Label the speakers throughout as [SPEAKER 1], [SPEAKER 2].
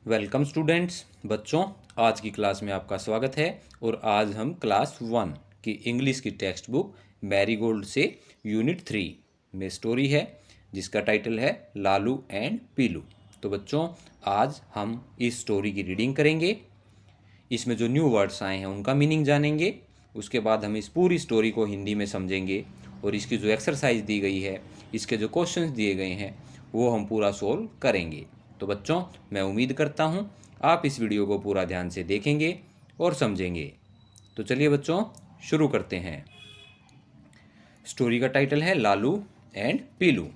[SPEAKER 1] Welcome students. बच्चों, आज की क्लास में आपका स्वागत है। और आज हम क्लास 1 की इंग्लिश की टेक्स्ट बुक मैरीगोल्ड से यूनिट 3 में स्टोरी है जिसका टाइटल है लालू एंड पीलू। तो बच्चों, आज हम इस स्टोरी की रीडिंग करेंगे। इसमें जो न्यू वर्ड्स आए हैं उनका मीनिंग जानेंगे। उसके बाद हम इस पूरी स्टोरी को हिंदी में समझेंगे और इसकी जो एक्सरसाइज दी गई है, इसके जो क्वेश्चंस दिए गए हैं, वो हम पूरा सोल्व करेंगे। तो बच्चों, मैं उम्मीद करता हूँ आप इस वीडियो को पूरा ध्यान से देखेंगे और समझेंगे। तो चलिए बच्चों, शुरू करते हैं। स्टोरी का टाइटल है लालू एंड पीलू।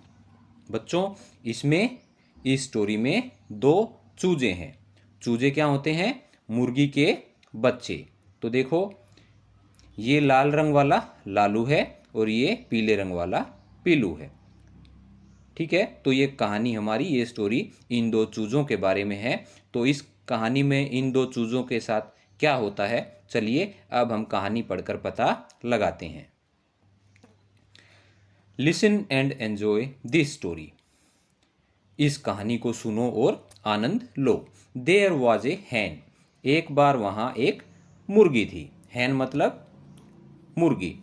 [SPEAKER 1] बच्चों, इस स्टोरी में दो चूजे हैं। चूजे क्या होते हैं? मुर्गी के बच्चे। तो देखो, ये लाल रंग वाला लालू है और ये पीले रंग वाला पीलू है। ठीक है, तो ये कहानी हमारी, ये स्टोरी इन दो चूजों के बारे में है। तो इस कहानी में इन दो चूजों के साथ क्या होता है, चलिए अब हम कहानी पढ़कर पता लगाते हैं। Listen and enjoy this story. इस कहानी को सुनो और आनंद लो। देयर वॉज ए हैन। एक बार वहाँ एक मुर्गी थी। हैन मतलब मुर्गी।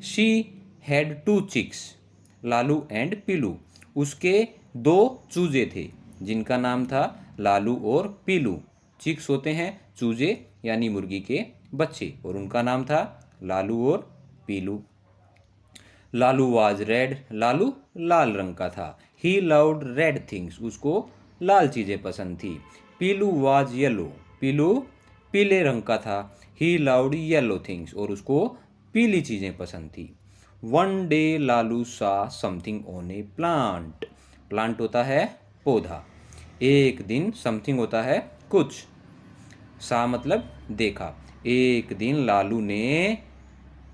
[SPEAKER 1] She had two chicks, Lalu and Pilu. उसके दो चूजे थे जिनका नाम था लालू और पीलू। चिक्स होते हैं चूजे यानी मुर्गी के बच्चे, और उनका नाम था लालू और पीलू। Lalu was red. लालू लाल रंग का था। He loved red things. उसको लाल चीज़ें पसंद थी। पीलू वाज येलो। पीलू पीले रंग का था। He loved yellow things. और उसको पीली चीज़ें पसंद थी। वन डे लालू सा something on A plant. Plant होता है पौधा। एक दिन समथिंग होता है कुछ। सा मतलब देखा। एक दिन लालू ने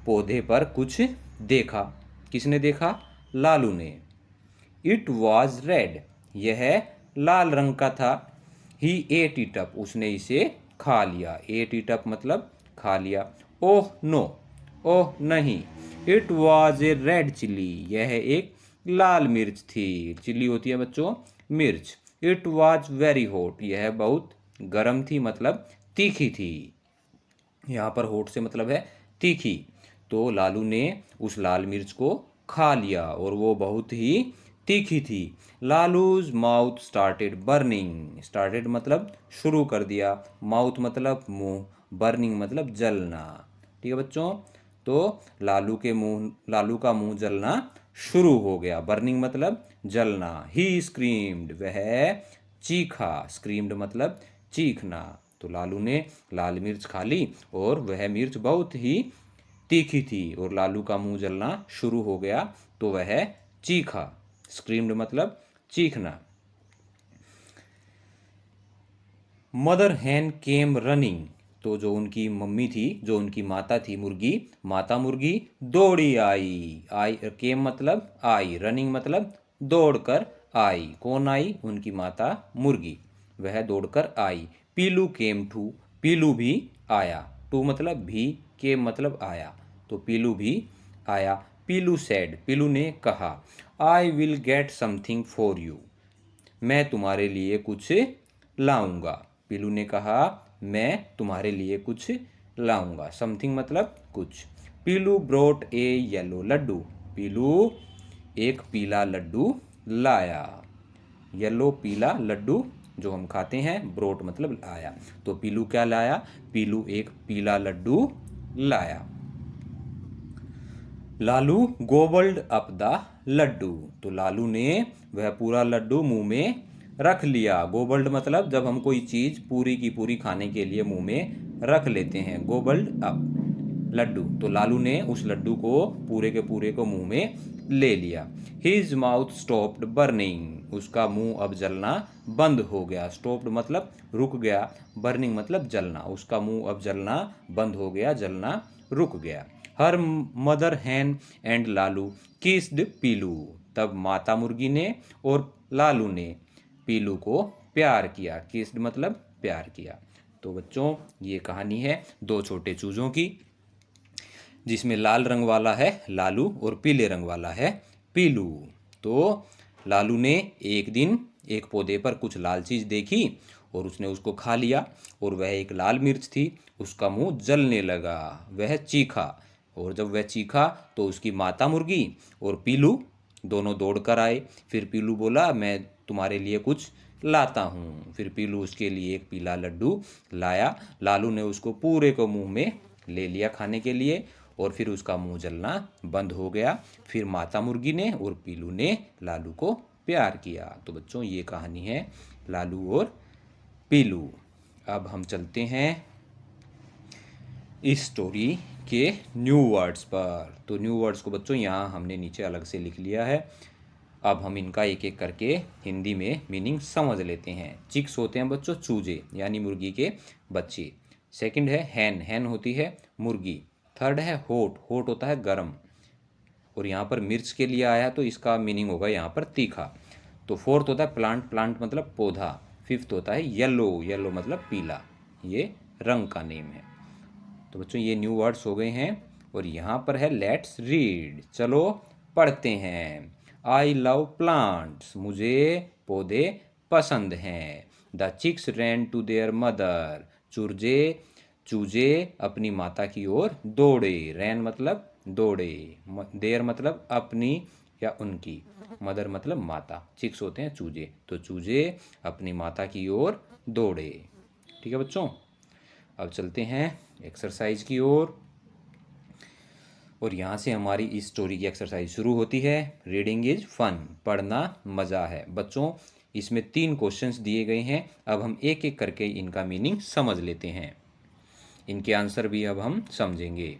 [SPEAKER 1] पौधे पर कुछ देखा। किसने देखा? लालू ने। It was red. यह लाल रंग का था। ही एट इट अप। उसने इसे खा लिया। एट इट अप मतलब खा लिया। ओह नो। ओह नहीं। It was a red chilli. यह एक लाल मिर्च थी। चिली होती है बच्चों मिर्च। It was very hot. यह बहुत गर्म थी मतलब तीखी थी। यहाँ पर होठ से मतलब है तीखी। तो लालू ने उस लाल मिर्च को खा लिया और वो बहुत ही तीखी थी। लालूज माउथ स्टार्टेड बर्निंग। स्टार्टेड मतलब शुरू कर दिया। माउथ मतलब मुंह। बर्निंग मतलब जलना। ठीक है बच्चों, तो लालू का मुंह जलना शुरू हो गया। बर्निंग मतलब जलना। ही स्क्रीम्ड। वह चीखा। स्क्रीम्ड मतलब चीखना। तो लालू ने लाल मिर्च खा ली और वह मिर्च बहुत ही तीखी थी और लालू का मुंह जलना शुरू हो गया तो वह चीखा। स्क्रीम्ड मतलब चीखना। मदर हैन केम रनिंग। तो जो उनकी मम्मी थी, जो उनकी माता थी मुर्गी, माता मुर्गी दौड़ी आई। आई केम मतलब आई। रनिंग मतलब दौड़कर आई। कौन आई? उनकी माता मुर्गी। वह दौड़कर आई। पीलू केम टू। पीलू भी आया। टू मतलब भी, केम मतलब आया। तो पीलू भी आया। पीलू सेड। पीलू ने कहा, I will get something for you. मैं तुम्हारे लिए कुछ लाऊंगा। पीलू ने कहा, मैं तुम्हारे लिए कुछ लाऊंगा। समथिंग मतलब कुछ। पीलू ब्रोट ए येलो लड्डू। पीलू एक पीला लड्डू लाया। येलो पीला लड्डू जो हम खाते हैं। ब्रोट मतलब लाया। तो पीलू क्या लाया? पीलू एक पीला लड्डू लाया। Lalu gobbled up the laddu. तो लालू ने वह पूरा लड्डू मुंह में रख लिया। गोबल्ड मतलब जब हम कोई चीज पूरी की पूरी खाने के लिए मुंह में रख लेते हैं। गोबल्ड अप लड्डू। तो लालू ने उस लड्डू को पूरे के पूरे को मुंह में ले लिया। His mouth stopped burning. उसका मुंह अब जलना बंद हो गया। स्टॉप्ड मतलब रुक गया। बर्निंग मतलब जलना। उसका मुंह अब जलना बंद हो गया, जलना रुक गया। Her mother hen and Lalu kissed Pilu. तब माता मुर्गी ने और लालू ने पीलू को प्यार किया। किस्ड मतलब प्यार किया। तो बच्चों, ये कहानी है दो छोटे चूजों की, जिसमें लाल रंग वाला है लालू और पीले रंग वाला है पीलू। तो लालू ने एक दिन एक पौधे पर कुछ लाल चीज देखी और उसने उसको खा लिया और वह एक लाल मिर्च थी, उसका मुंह जलने लगा, वह चीखा और जब वह चीखा तो उसकी माता मुर्गी और पीलू दोनों दौड़ कर आए। फिर पीलू बोला मैं तुम्हारे लिए कुछ लाता हूँ। फिर पीलू उसके लिए एक पीला लड्डू लाया। लालू ने उसको पूरे को मुंह में ले लिया खाने के लिए और फिर उसका मुंह जलना बंद हो गया। फिर माता मुर्गी ने और पीलू ने लालू को प्यार किया। तो बच्चों ये कहानी है लालू और पीलू। अब हम चलते हैं इस स्टोरी के न्यू वर्ड्स पर। तो न्यू वर्ड्स को बच्चों यहाँ हमने नीचे अलग से लिख लिया है। अब हम इनका एक एक करके हिंदी में मीनिंग समझ लेते हैं। चिक्स होते हैं बच्चों चूजे यानी मुर्गी के बच्चे। सेकंड है हैन, हैन होती है मुर्गी। थर्ड है होट, होट होता है गरम और यहाँ पर मिर्च के लिए आया तो इसका मीनिंग होगा यहाँ पर तीखा। तो फोर्थ होता है प्लांट, प्लांट मतलब पौधा। फिफ्थ होता है येलो, येलो मतलब पीला, ये रंग का नेम है। तो बच्चों ये न्यू वर्ड्स हो गए हैं और यहाँ पर है लेट्स रीड, चलो पढ़ते हैं। आई लव प्लांट्स, मुझे पौधे पसंद हैं। The chicks ran to their mother, चूजे चूजे अपनी माता की ओर दौड़े। रैन मतलब दौड़े, देयर मतलब अपनी या उनकी, मदर मतलब माता, चिक्स होते हैं चूजे। तो चूजे अपनी माता की ओर दौड़े। ठीक है बच्चों, अब चलते हैं एक्सरसाइज की ओर और यहाँ से हमारी इस स्टोरी की एक्सरसाइज शुरू होती है। रीडिंग इज फन, पढ़ना मज़ा है। बच्चों इसमें 3 क्वेश्चंस दिए गए हैं। अब हम एक एक करके इनका मीनिंग समझ लेते हैं, इनके आंसर भी अब हम समझेंगे।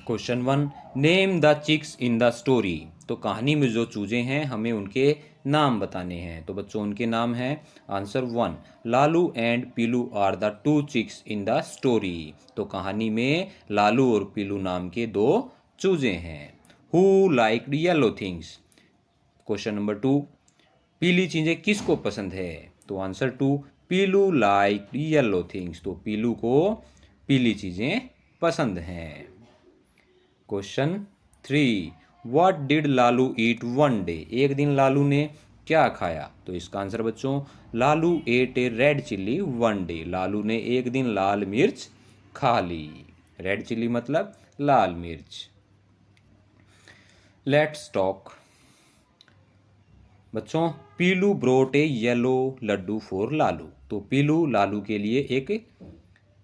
[SPEAKER 1] Question 1, name the chicks in the story. तो कहानी में जो चूजे हैं हमें उनके नाम बताने हैं। तो बच्चों उनके नाम हैं, answer 1, Lalu and Pilu are the 2 chicks in the story. तो कहानी में लालू और पीलू नाम के 2 चूजे हैं। Who liked yellow things. Question number 2, पीली चीज़ें किसको पसंद है। तो आंसर 2, पीलू लाइक्ड येलो थिंग्स। तो पीलू को पीली चीज़ें पसंद हैं। Question 3, what did Lalu eat one day. एक दिन लालू ने क्या खाया। तो इसका आंसर बच्चों, Lalu ate a red chilli one day. लालू ने एक दिन लाल मिर्च खा ली। रेड चिल्ली मतलब लाल मिर्च। Let's talk. बच्चों Pilu brought a yellow laddu for Lalu. तो पीलू लालू के लिए एक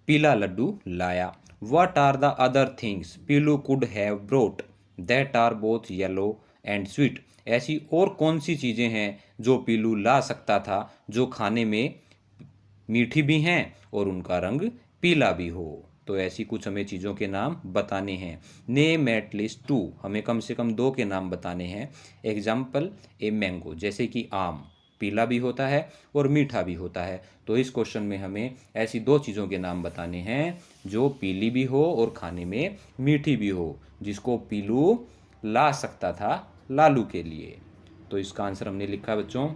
[SPEAKER 1] पीला लड्डू लाया। What are the other things Piloo could have brought that are both yellow and sweet। ऐसी और कौन सी चीज़ें हैं जो पीलू ला सकता था जो खाने में मीठी भी हैं और उनका रंग पीला भी हो। तो ऐसी कुछ हमें चीज़ों के नाम बताने हैं। नेम एट लीस्ट 2, हमें कम से कम 2 के नाम बताने हैं। एग्जाम्पल ए मैंगो, जैसे कि आम पीला भी होता है और मीठा भी होता है। तो इस क्वेश्चन में हमें ऐसी 2 चीज़ों के नाम बताने हैं जो पीली भी हो और खाने में मीठी भी हो, जिसको पीलू ला सकता था लालू के लिए। तो इसका आंसर हमने लिखा बच्चों,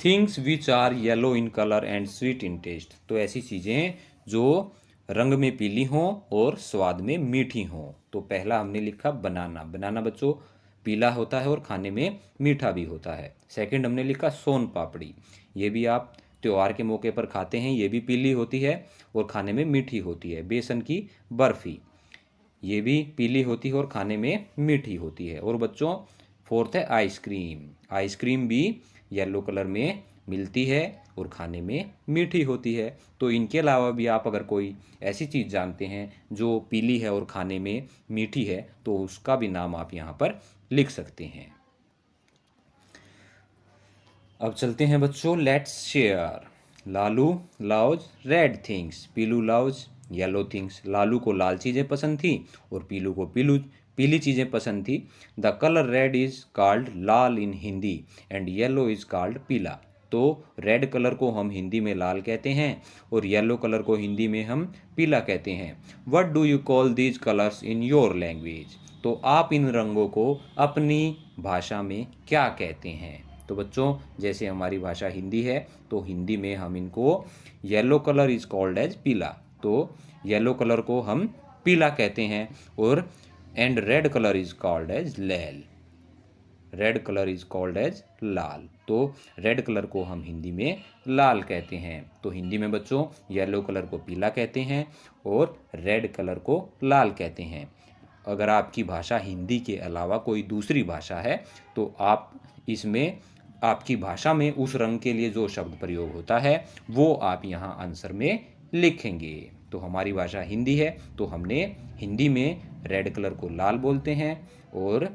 [SPEAKER 1] things which are yellow in colour and sweet in taste. तो ऐसी चीज़ें जो रंग में पीली हों और स्वाद में मीठी हों। तो पहला हमने लिखा बनाना। बनाना बच्चों पीला होता है और खाने में मीठा भी होता है। सेकंड हमने लिखा सोन पापड़ी, ये भी आप त्यौहार के मौके पर खाते हैं, ये भी पीली होती है और खाने में मीठी होती है। बेसन की बर्फ़ी, ये भी पीली होती है और खाने में मीठी होती है। और बच्चों फोर्थ है आइसक्रीम। आइसक्रीम भी येलो कलर में मिलती है और खाने में मीठी होती है। तो इनके अलावा भी आप अगर कोई ऐसी चीज़ जानते हैं जो पीली है और खाने में मीठी है तो उसका भी नाम आप यहाँ पर लिख सकते हैं। अब चलते हैं बच्चों, let's share. Lalu loves red things, Piloo loves yellow things. Lalu को लाल चीज़ें पसंद थी और पीलू को पीली चीज़ें पसंद थी। The colour red is called Lal in Hindi and yellow is called पीला। तो रेड कलर को हम हिंदी में लाल कहते हैं और येलो कलर को हिंदी में हम पीला कहते हैं। What do you call these colours in your language. तो आप इन रंगों को अपनी भाषा में क्या कहते हैं। तो बच्चों जैसे हमारी भाषा हिंदी है तो हिंदी में हम इनको yellow colour is called as पीला। तो येलो कलर को हम पीला कहते हैं और and red colour is called as lal. Red colour is called as lal. तो रेड कलर को हम हिंदी में लाल कहते हैं। तो हिंदी में बच्चों येलो कलर को पीला कहते हैं और रेड कलर को लाल कहते हैं। अगर आपकी भाषा हिंदी के अलावा कोई दूसरी भाषा है तो आप इसमें आपकी भाषा में उस रंग के लिए जो शब्द प्रयोग होता है वो आप यहाँ आंसर में लिखेंगे। तो हमारी भाषा हिंदी है तो हमने हिंदी में रेड कलर को लाल बोलते हैं और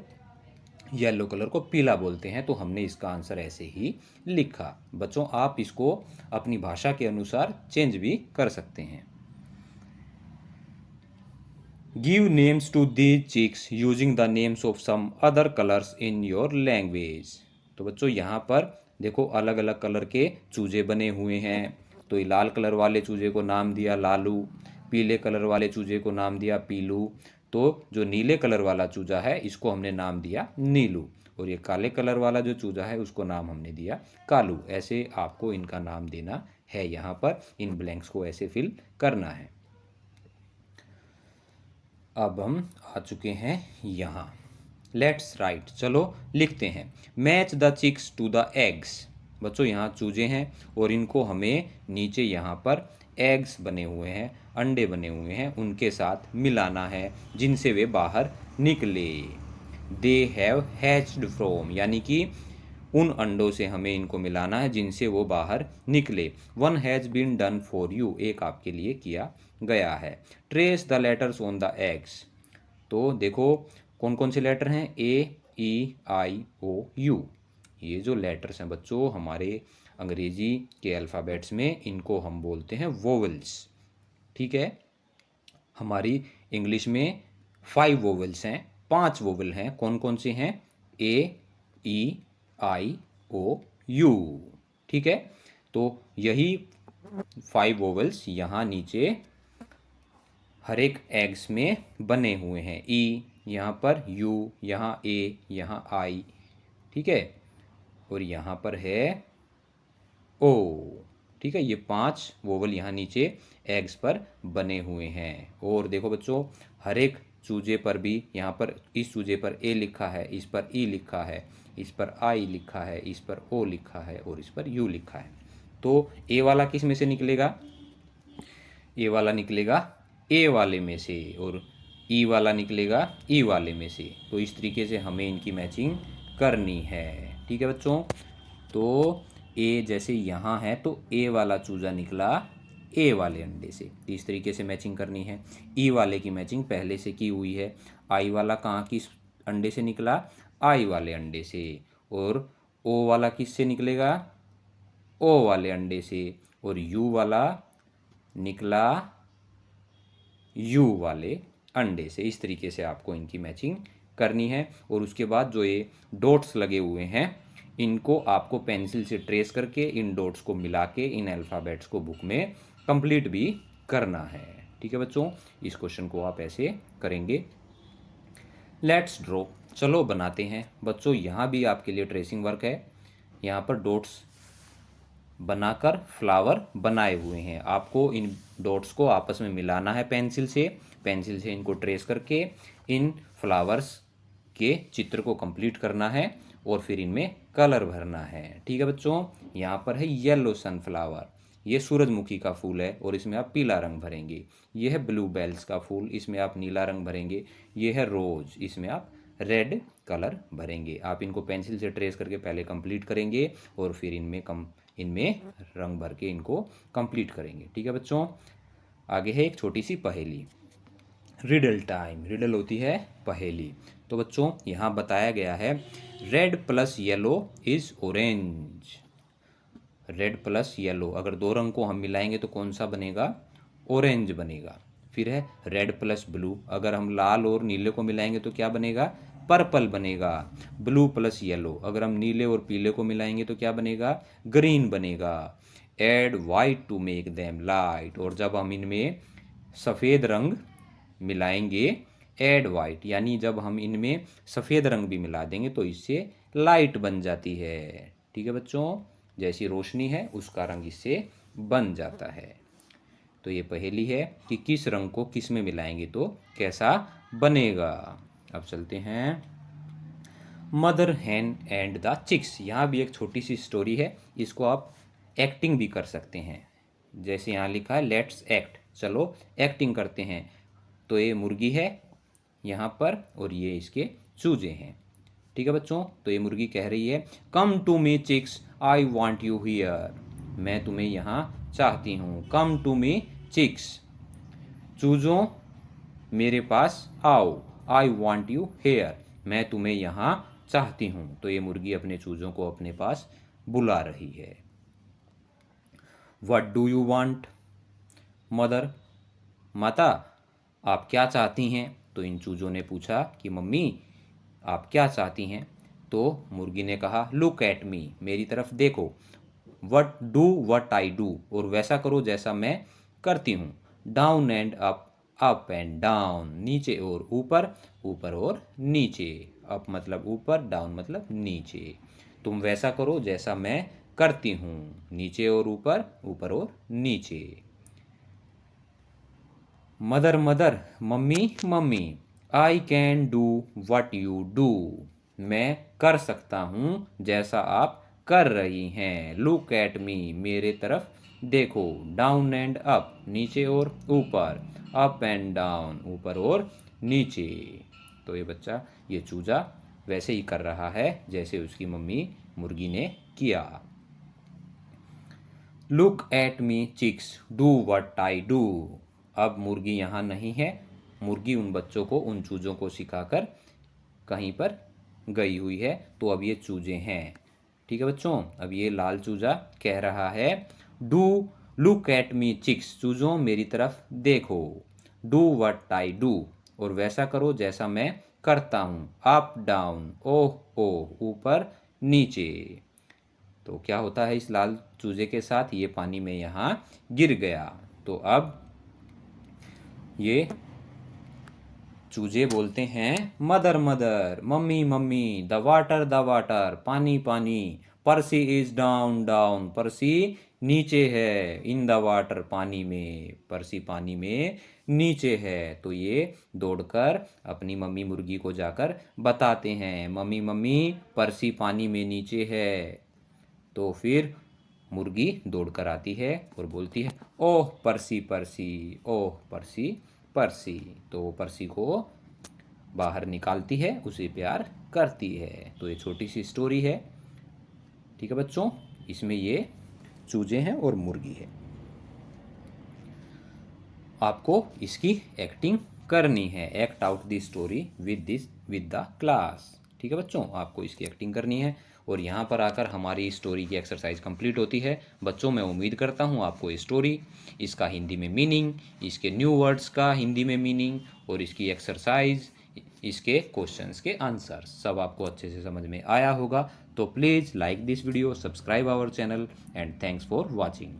[SPEAKER 1] येलो कलर को पीला बोलते हैं। तो हमने इसका आंसर ऐसे ही लिखा। बच्चों आप इसको अपनी भाषा के अनुसार चेंज भी कर सकते हैं। Give names to these chicks using the names of some other colours in your language. तो बच्चों यहाँ पर देखो अलग अलग कलर के चूजे बने हुए हैं। तो ये लाल कलर वाले चूजे को नाम दिया लालू, पीले कलर वाले चूजे को नाम दिया पीलू, तो जो नीले कलर वाला चूजा है इसको हमने नाम दिया नीलू, और ये काले कलर वाला जो चूजा है उसको नाम हमने दिया कालू। ऐसे आपको इनका नाम देना है। यहाँ पर इन ब्लैंक्स को ऐसे फिल करना है। अब हम आ चुके हैं यहाँ। लेट्स राइट, चलो लिखते हैं। Match the chicks to the eggs. बच्चों यहाँ चूजे हैं और इनको हमें नीचे यहाँ पर एग्स बने हुए हैं, अंडे बने हुए हैं, उनके साथ मिलाना है जिनसे वे बाहर निकले। दे हैव हैच्ड फ्रॉम, यानी कि उन अंडों से हमें इनको मिलाना है जिनसे वो बाहर निकले। One has been done for you, एक आपके लिए किया गया है। Trace the letters on the eggs. तो देखो कौन कौन से लेटर हैं, ए ई आई ओ यू। ये जो लेटर्स हैं बच्चों हमारे अंग्रेजी के अल्फ़ाबेट्स में इनको हम बोलते हैं वोवेल्स। ठीक है, हमारी इंग्लिश में 5 वोवेल्स हैं, 5 वोवेल हैं। कौन कौन से हैं, ए ई आई ओ यू। ठीक है, तो यही 5 वोवेल्स यहाँ नीचे हर एक एग्स में बने हुए हैं। ई यहाँ पर, यू यहाँ, ए यहाँ, आई, ठीक है, और यहाँ पर है ओ। ठीक है, ये 5 वोवल यहाँ नीचे एग्स पर बने हुए हैं। और देखो बच्चों हर एक चूजे पर भी, यहाँ पर इस चूजे पर ए लिखा है, इस पर ई लिखा है, इस पर आई लिखा है, इस पर ओ लिखा है और इस पर यू लिखा है। तो ए वाला किस में से निकलेगा, ए वाला निकलेगा ए वाले में से और ई वाला निकलेगा ई वाले में से। तो इस तरीके से हमें इनकी मैचिंग करनी है। ठीक है बच्चों, तो ए जैसे यहाँ है तो ए वाला चूजा निकला ए वाले अंडे से, इस तरीके से मैचिंग करनी है। ई वाले की मैचिंग पहले से की हुई है। आई वाला कहाँ किस अंडे से निकला, आई वाले अंडे से। और ओ वाला किस से निकलेगा, ओ वाले अंडे से। और यू वाला निकला यू वाले अंडे से। इस तरीके से आपको इनकी मैचिंग करनी है। और उसके बाद जो ये डॉट्स लगे हुए हैं इनको आपको पेंसिल से ट्रेस करके इन डॉट्स को मिला के इन अल्फ़ाबेट्स को बुक में कंप्लीट भी करना है। ठीक है बच्चों, इस क्वेश्चन को आप ऐसे करेंगे। लेट्स ड्रॉ, चलो बनाते हैं। बच्चों यहाँ भी आपके लिए ट्रेसिंग वर्क है। यहाँ पर डॉट्स बनाकर फ्लावर बनाए हुए हैं। आपको इन डॉट्स को आपस में मिलाना है पेंसिल से इनको ट्रेस करके इन फ्लावर्स के चित्र को कंप्लीट करना है और फिर इनमें कलर भरना है। ठीक है बच्चों, यहाँ पर है येलो सनफ्लावर, ये सूरजमुखी का फूल है और इसमें आप पीला रंग भरेंगे। ये है ब्लू बेल्स का फूल, इसमें आप नीला रंग भरेंगे। ये है रोज, इसमें आप रेड कलर भरेंगे। आप इनको पेंसिल से ट्रेस करके पहले कंप्लीट करेंगे और फिर इनमें रंग भर के इनको कंप्लीट करेंगे। ठीक है बच्चों, आगे है एक छोटी सी पहेली, रिडल टाइम। रिडल होती है पहेली। तो बच्चों यहाँ बताया गया है red plus yellow is orange. Red plus yellow, अगर दो रंग को हम मिलाएंगे तो कौन सा बनेगा, ऑरेंज बनेगा। फिर है रेड प्लस ब्लू, अगर हम लाल और नीले को मिलाएंगे तो क्या बनेगा, पर्पल बनेगा। ब्लू प्लस येलो, अगर हम नीले और पीले को मिलाएंगे तो क्या बनेगा, ग्रीन बनेगा। Add white to make them light, और जब हम इनमें सफ़ेद रंग मिलाएंगे, एड वाइट यानी जब हम इनमें सफ़ेद रंग भी मिला देंगे तो इससे लाइट बन जाती है। ठीक है बच्चों, जैसी रोशनी है उसका रंग इससे बन जाता है। तो ये पहेली है कि किस रंग को किस में मिलाएंगे तो कैसा बनेगा। अब चलते हैं mother hen and the chicks. यहाँ भी एक छोटी सी स्टोरी है, इसको आप एक्टिंग भी कर सकते हैं। जैसे यहाँ लिखा है लेट्स एक्ट, चलो एक्टिंग करते हैं। तो ये मुर्गी है यहाँ पर और ये इसके चूजे हैं। ठीक है बच्चों, तो ये मुर्गी कह रही है come to me chicks I want you here. मैं तुम्हें यहाँ चाहती हूँ। कम टू मी चिक्स, चूजों मेरे पास आओ। आई वांट यू हेयर, मैं तुम्हें यहाँ चाहती हूँ। तो ये मुर्गी अपने चूजों को अपने पास बुला रही है। What do you want mother, माता आप क्या चाहती हैं? तो इन चूजों ने पूछा कि मम्मी आप क्या चाहती हैं? तो मुर्गी ने कहा लुक एट मी, मेरी तरफ देखो। वट आई डू, और वैसा करो जैसा मैं करती हूँ। Down and up and down, नीचे और ऊपर, ऊपर और नीचे। अप मतलब ऊपर, डाउन मतलब नीचे। तुम वैसा करो जैसा मैं करती हूँ, नीचे और ऊपर, ऊपर और नीचे। Mother mother, mummy mummy, I can do what you do, मैं कर सकता हूँ जैसा आप कर रही हैं। लुक एट मी, मेरे तरफ देखो। डाउन एंड अप, नीचे और ऊपर। अप एंड डाउन, ऊपर और नीचे। तो ये बच्चा, ये चूजा वैसे ही कर रहा है जैसे उसकी मम्मी मुर्गी ने किया। Look at me chicks do what I do. अब मुर्गी यहाँ नहीं है, मुर्गी उन बच्चों को, उन चूजों को सिखाकर कहीं पर गई हुई है। तो अब ये चूजे हैं। ठीक है बच्चों, अब ये लाल चूजा कह रहा है do look at me chicks, चूजों मेरी तरफ देखो। डू वट आई डू, और वैसा करो जैसा मैं करता हूँ। अप डाउन, ओह ओह, ऊपर नीचे। तो क्या होता है इस लाल चूजे के साथ? ये पानी में यहाँ गिर गया। तो अब ये चूजे बोलते हैं mother mother, mummy mummy, the water, पानी पानी। परसी इज डाउन डाउन, परसी नीचे है। इन द वाटर, पानी में। परसी पानी में नीचे है। तो ये दौड़कर अपनी मम्मी मुर्गी को जाकर बताते हैं मम्मी मम्मी, परसी पानी में नीचे है। तो फिर मुर्गी दौड़कर आती है और बोलती है ओह परसी परसी, ओह परसी परसी। तो वो परसी को बाहर निकालती है, उसे प्यार करती है। तो ये छोटी सी स्टोरी है। ठीक है बच्चों, इसमें ये चूजे हैं और मुर्गी है। आपको इसकी एक्टिंग करनी है। Act out the story with the class. ठीक है बच्चों, आपको इसकी एक्टिंग करनी है। और यहाँ पर आकर हमारी स्टोरी की एक्सरसाइज कंप्लीट होती है। बच्चों, मैं उम्मीद करता हूँ आपको ये स्टोरी, इसका हिंदी में मीनिंग, इसके न्यू वर्ड्स का हिंदी में मीनिंग, और इसकी एक्सरसाइज, इसके क्वेश्चंस के आंसर सब आपको अच्छे से समझ में आया होगा। तो please like this video, subscribe our channel, and thanks for watching.